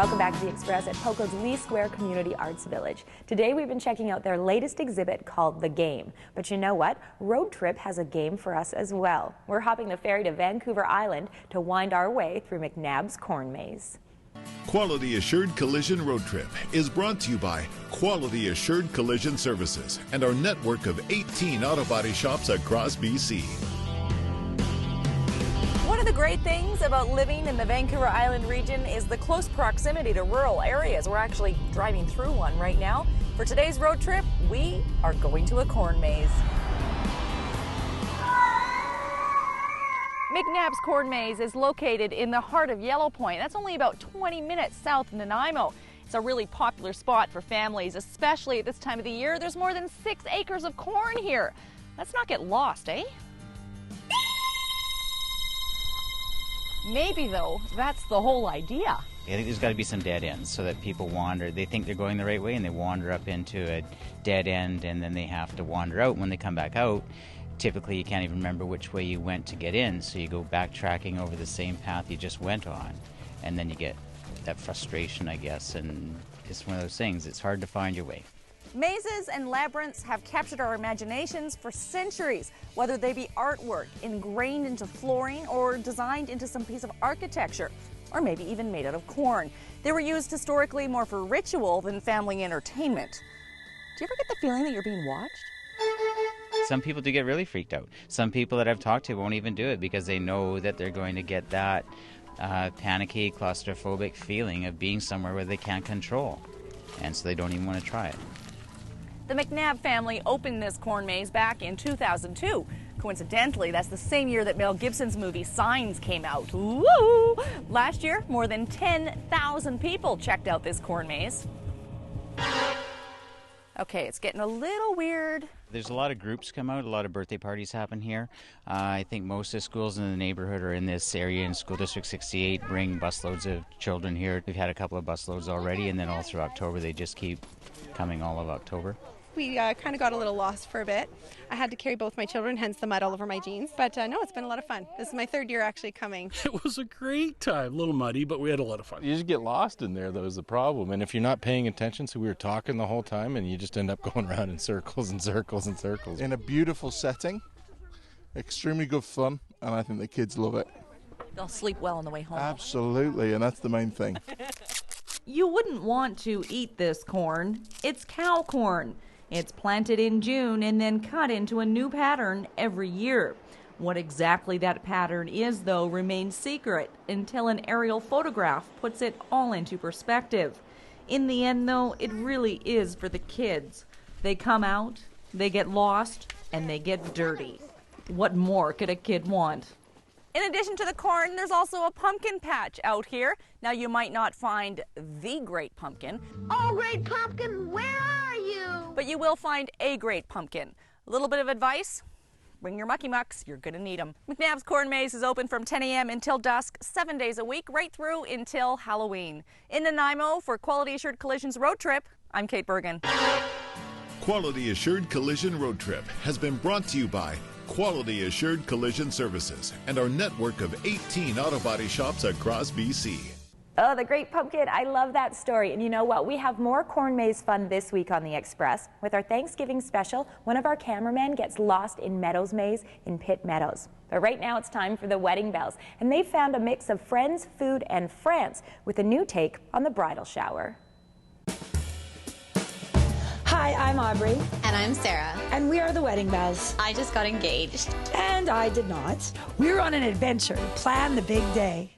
Welcome back to The Express at Poco's Leigh Square Community Arts Village. Today we've been checking out their latest exhibit called The Game. But you know what? Road Trip has a game for us as well. We're hopping the ferry to Vancouver Island to wind our way through McNab's corn maze. Quality Assured Collision Road Trip is brought to you by Quality Assured Collision Services and our network of 18 auto body shops across BC. One of the great things about living in the Vancouver Island region is the close proximity to rural areas. We're actually driving through one right now. For today's road trip, we are going to a corn maze. McNab's corn maze is located in the heart of Yellow Point. That's only about 20 minutes south of Nanaimo. It's a really popular spot for families, especially at this time of the year. There's more than 6 acres of corn here. Let's not get lost, eh? Maybe, though, that's the whole idea. I think there's got to be some dead ends so that people wander. They think they're going the right way and they wander up into a dead end and then they have to wander out. When they come back out, typically you can't even remember which way you went to get in, so you go backtracking over the same path you just went on. And then you get that frustration, I guess, and it's one of those things. It's hard to find your way. Mazes and labyrinths have captured our imaginations for centuries, whether they be artwork ingrained into flooring or designed into some piece of architecture, or maybe even made out of corn. They were used historically more for ritual than family entertainment. Do you ever get the feeling that you're being watched? Some people do get really freaked out. Some people that I've talked to won't even do it because they know that they're going to get that panicky, claustrophobic feeling of being somewhere where they can't control. And so they don't even want to try it. The McNab family opened this corn maze back in 2002. Coincidentally, that's the same year that Mel Gibson's movie Signs came out. Woo! Last year, more than 10,000 people checked out this corn maze. Okay, it's getting a little weird. There's a lot of groups come out, a lot of birthday parties happen here. I think most of the schools in the neighborhood or in this area in School District 68 bring busloads of children here. We've had a couple of busloads already, and then all through October they just keep coming all of October. We kind of got a little lost for a bit. I had to carry both my children, hence the mud all over my jeans. But no, it's been a lot of fun. This is my 3rd year actually coming. It was a great time. A little muddy, but we had a lot of fun. You just get lost in there, though, is the problem. And if you're not paying attention, so we were talking the whole time, and you just end up going around in circles and circles and circles. In a beautiful setting, extremely good fun, and I think the kids love it. They'll sleep well on the way home. Absolutely, and that's the main thing. You wouldn't want to eat this corn. It's cow corn. It's planted in June and then cut into a new pattern every year. What exactly that pattern is, though, remains secret until an aerial photograph puts it all into perspective. In the end, though, it really is for the kids. They come out, they get lost, and they get dirty. What more could a kid want? In addition to the corn, there's also a pumpkin patch out here. Now, you might not find the great pumpkin. Oh, great pumpkin, where are you? But you will find a great pumpkin. A little bit of advice, bring your mucky mucks, you're gonna need them. McNab's Corn Maze is open from 10 a.m. until dusk, 7 days a week, right through until Halloween. In Nanaimo for Quality Assured Collisions Road Trip, I'm Kait Burgan. Quality Assured Collision Road Trip has been brought to you by Quality Assured Collision Services and our network of 18 auto body shops across BC. Oh, the great pumpkin. I love that story. And you know what? We have more corn maze fun this week on The Express. With our Thanksgiving special, one of our cameramen gets lost in Meadows Maze in Pitt Meadows. But right now it's time for the wedding bells. And they've found a mix of friends, food, and France with a new take on the bridal shower. Hi, I'm Aubrey. And I'm Sarah. And we are the Wedding Bells. I just got engaged. And I did not. We were on an adventure to plan the big day.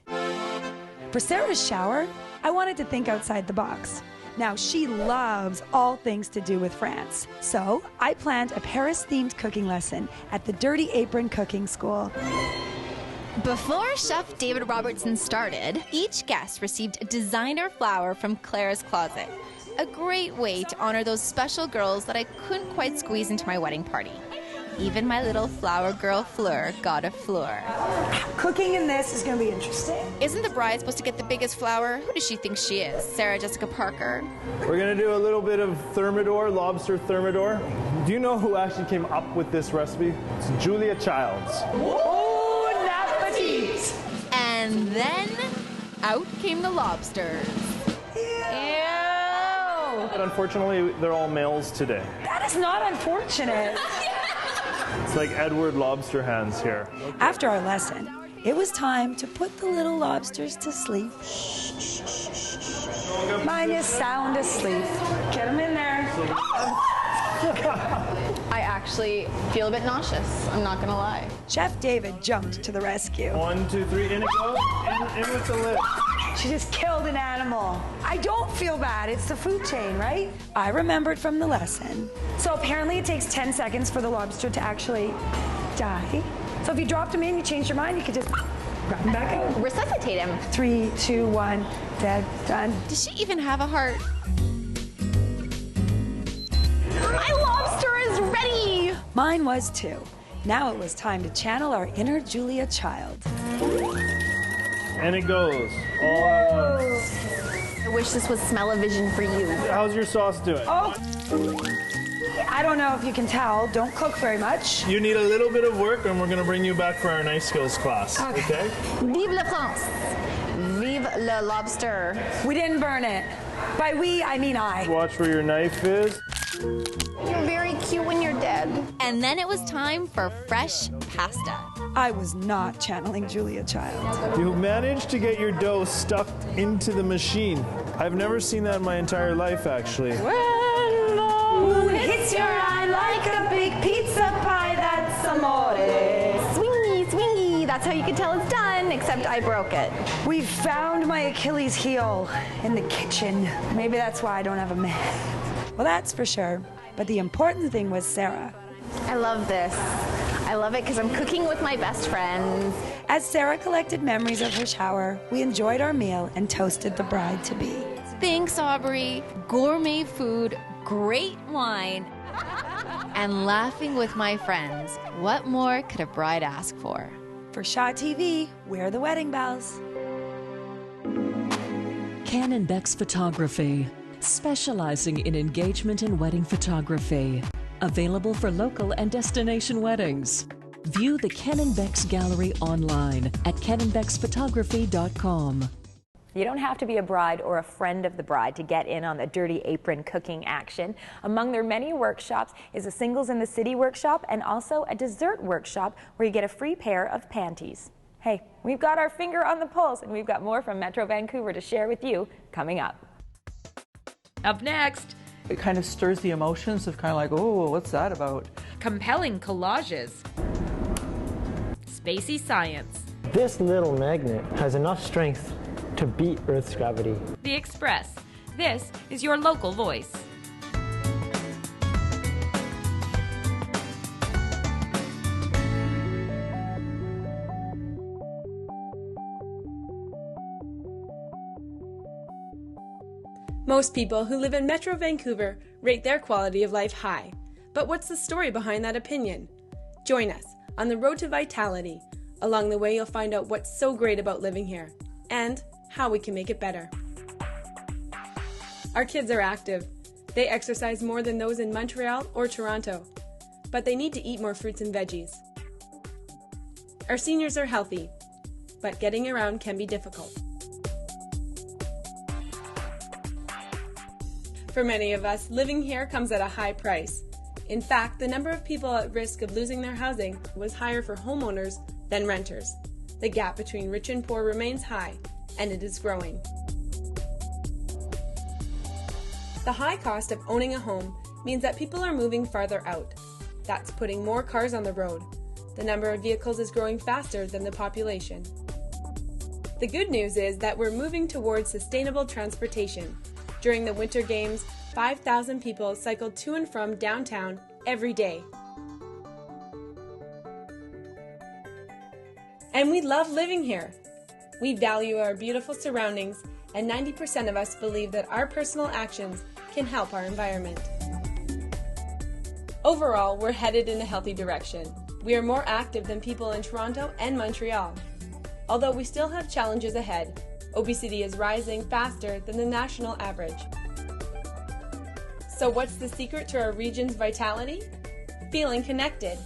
For Sarah's shower, I wanted to think outside the box. Now, she loves all things to do with France. So I planned a Paris-themed cooking lesson at the Dirty Apron Cooking School. Before Chef David Robertson started, each guest received a designer flower from Claire's Closet. A great way to honor those special girls that I couldn't quite squeeze into my wedding party. Even my little flower girl Fleur got a fleur. Cooking in this is going to be interesting. Isn't the bride supposed to get the biggest flower? Who does she think she is? Sarah Jessica Parker? We're going to do a little bit of thermidor, lobster thermidor. Do you know who actually came up with this recipe? It's Julia Childs. Bon appetit! And then out came the lobsters. But unfortunately, they're all males today. That is not unfortunate. It's like Edward Lobster Hands here. After our lesson, it was time to put the little lobsters to sleep. Mine is sound asleep. Get them in there. I actually feel a bit nauseous, I'm not gonna lie. Chef David jumped to the rescue. 1, 2, 3, in it goes. In with the lid. She just killed an animal. I don't feel bad. It's the food chain, right? I remembered from the lesson. So apparently it takes 10 seconds for the lobster to actually die. So if you dropped him in, you changed your mind, you could just grab him back out. Resuscitate him. 3, 2, 1, dead, done. Does she even have a heart? My lobster is ready! Mine was too. Now it was time to channel our inner Julia Child. And it goes. All at once. I wish this was smell-o-vision for you. How's your sauce doing? Oh! I don't know if you can tell. Don't cook very much. You need a little bit of work, and we're going to bring you back for our knife skills class. Okay? Vive la France! Vive le lobster! We didn't burn it. By we, I mean I. Watch where your knife is. You're very cute when you're dead. And then it was time for fresh pasta. I was not channeling Julia Child. You managed to get your dough stuck into the machine. I've never seen that in my entire life, actually. When the moon hits your eye like a big pizza pie, that's amore. Swingy, swingy. That's how you can tell it's done, except I broke it. We found my Achilles heel in the kitchen. Maybe that's why I don't have a man. Well, that's for sure. But the important thing was Sarah. I love this. I love it because I'm cooking with my best friends. As Sarah collected memories of her shower, we enjoyed our meal and toasted the bride-to-be. Thanks, Aubrey. Gourmet food, great wine, and laughing with my friends. What more could a bride ask for? For Shaw TV, we're the wedding bells. Cannon Beck's Photography, specializing in engagement and wedding photography. Available for local and destination weddings. View the Cannon Beck's gallery online at cannonbecksphotography.com. You don't have to be a bride or a friend of the bride to get in on the dirty apron cooking action. Among their many workshops is a Singles in the City workshop and also a dessert workshop where you get a free pair of panties. Hey, we've got our finger on the pulse and we've got more from Metro Vancouver to share with you coming up. Up next, it kind of stirs the emotions of kind of like, oh, what's that about? compelling collages, spacey science, This little magnet has enough strength to beat Earth's gravity. The Express. This is your local voice. Most people who live in Metro Vancouver rate their quality of life high. But what's the story behind that opinion? Join us on the road to vitality. Along the way, you'll find out what's so great about living here and how we can make it better. Our kids are active. They exercise more than those in Montreal or Toronto, but they need to eat more fruits and veggies. Our seniors are healthy, but getting around can be difficult. For many of us, living here comes at a high price. In fact, the number of people at risk of losing their housing was higher for homeowners than renters. The gap between rich and poor remains high, and it is growing. The high cost of owning a home means that people are moving farther out. That's putting more cars on the road. The number of vehicles is growing faster than the population. The good news is that we're moving towards sustainable transportation. During the Winter Games, 5,000 people cycled to and from downtown every day. And we love living here. We value our beautiful surroundings, and 90% of us believe that our personal actions can help our environment. Overall, we're headed in a healthy direction. We are more active than people in Toronto and Montreal. Although we still have challenges ahead, obesity is rising faster than the national average. So what's the secret to our region's vitality? Feeling connected.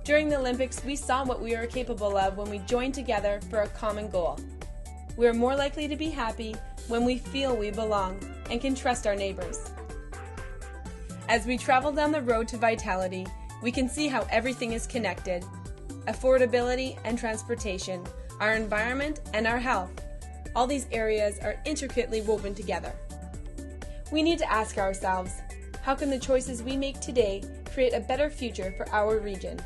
During the Olympics, we saw what we are capable of when we joined together for a common goal. We are more likely to be happy when we feel we belong and can trust our neighbors. As we travel down the road to vitality, we can see how everything is connected. Affordability and transportation, our environment and our health. All these areas are intricately woven together. We need to ask ourselves, how can the choices we make today create a better future for our region?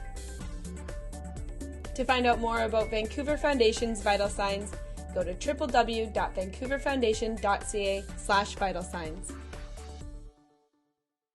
To find out more about Vancouver Foundation's Vital Signs, go to www.vancouverfoundation.ca/vitalsigns.